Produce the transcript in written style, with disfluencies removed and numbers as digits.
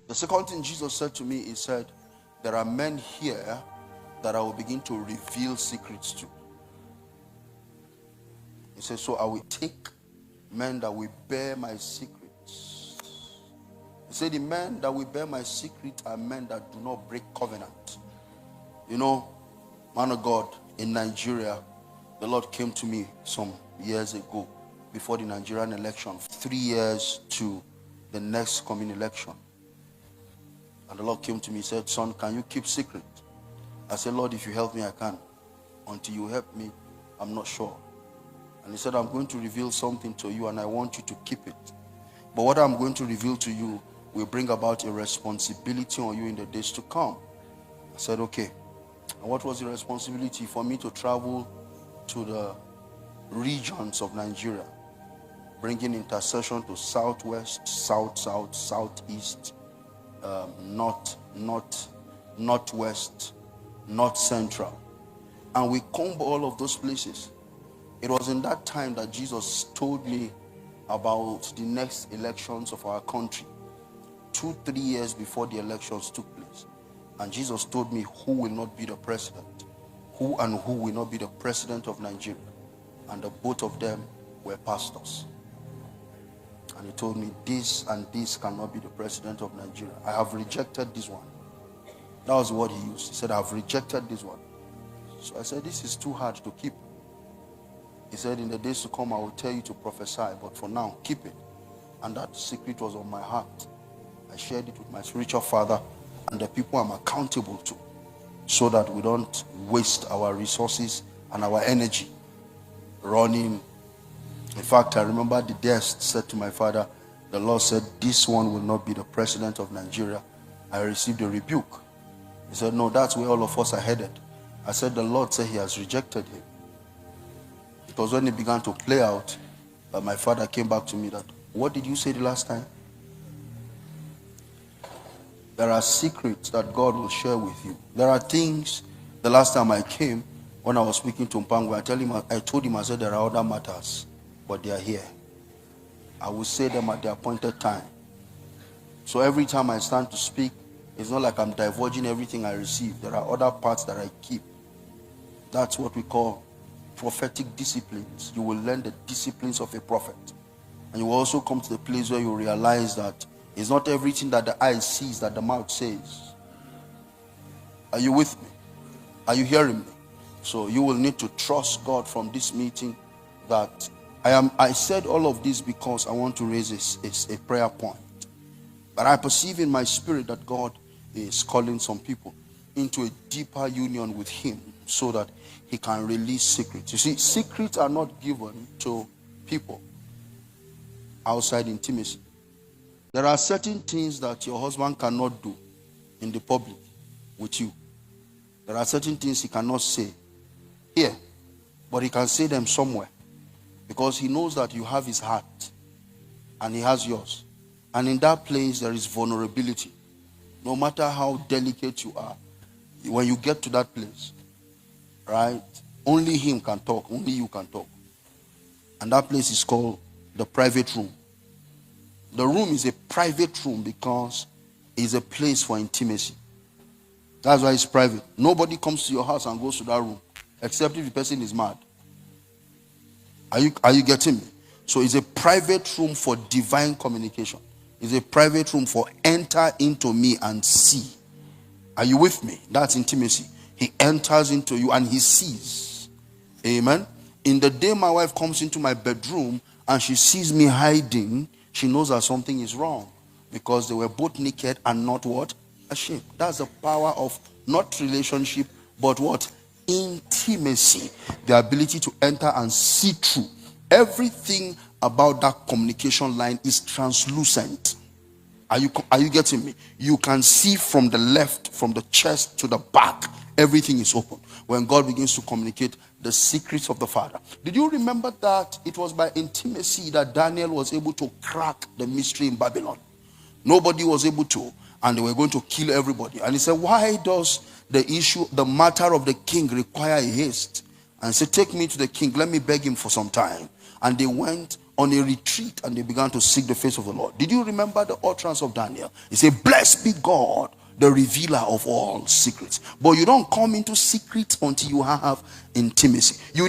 The second thing Jesus said to me, he said, there are men here that I will begin to reveal secrets to. He said, so I will take men that will bear my secrets. He said, the men that will bear my secret are men that do not break covenant. You know, man of God, in Nigeria, the Lord came to me some years ago before the Nigerian election, 3 years to the next coming election. And the Lord came to me and said, son, can you keep secret? I said, Lord, if you help me, I can. Until you help me, I'm not sure. And he said, I'm going to reveal something to you and I want you to keep it. But what I'm going to reveal to you will bring about a responsibility on you in the days to come. I said, okay. And what was the responsibility? For me to travel to the regions of Nigeria, bringing intercession to southwest, south, southeast, northwest, north central. And we comb all of those places. It was in that time that Jesus told me about the next elections of our country, 2-3 years before the elections took place. And Jesus told me who will not be the president, who will not be the president of Nigeria. And the both of them were pastors. And he told me this and this cannot be the president of Nigeria. I have rejected this one. That was what he used. He said, I have rejected this one. So I said, this is too hard to keep. He said, in the days to come, I will tell you to prophesy, but for now, keep it. And that secret was on my heart. I shared it with my spiritual father and the people I'm accountable to, so that we don't waste our resources and our energy running. In fact, I remember the day I said to my father, the Lord said, this one will not be the president of Nigeria. I received a rebuke. He said, no, that's where all of us are headed. I said, the Lord said he has rejected him. It was when it began to play out that my father came back to me that, what did you say the last time? There are secrets that God will share with you. There are things, the last time I came, when I was speaking to Mpangwe, I told him, I said, there are other matters, but they are here. I will say them at the appointed time. So every time I stand to speak, it's not like I'm divulging everything I receive. There are other parts that I keep. That's what we call prophetic disciplines. You will learn the disciplines of a prophet. And you will also come to the place where you realize that it's not everything that the eye sees that the mouth says. Are you with me? Are you hearing me? So you will need to trust God from this meeting that I said all of this because I want to raise a prayer point. But I perceive in my spirit that God is calling some people into a deeper union with him so that he can release secrets. You see, secrets are not given to people outside intimacy. There are certain things that your husband cannot do in the public with you. There are certain things he cannot say here, but he can say them somewhere because he knows that you have his heart and he has yours. And in that place, there is vulnerability. No matter how delicate you are, when you get to that place, right, only him can talk, only you can talk. And that place is called the private room. The room is a private room because it's a place for intimacy. That's why it's private. Nobody comes to your house and goes to that room, except if the person is mad. Are you getting me? So it's a private room for divine communication. It's a private room for enter into me and see. Are you with me? That's intimacy. He enters into you and he sees. Amen. In the day my wife comes into my bedroom and she sees me hiding, she knows that something is wrong because they were both naked and not what? Ashamed. That's the power of not relationship, but what? Intimacy. The ability to enter and see through. Everything about that communication line is translucent. Are you getting me? You can see from the left, from the chest to the back. Everything is open. When God begins to communicate the secrets of the Father. Did you remember that it was by intimacy that Daniel was able to crack the mystery in Babylon? Nobody was able to, and they were going to kill everybody. And he said, why does the matter of the king require a haste? And he said, take me to the king. Let me beg him for some time. And they went on a retreat and they began to seek the face of the Lord. Did you remember the utterance of Daniel? He said, blessed be God, the revealer of all secrets. But you don't come into secrets until you have intimacy. You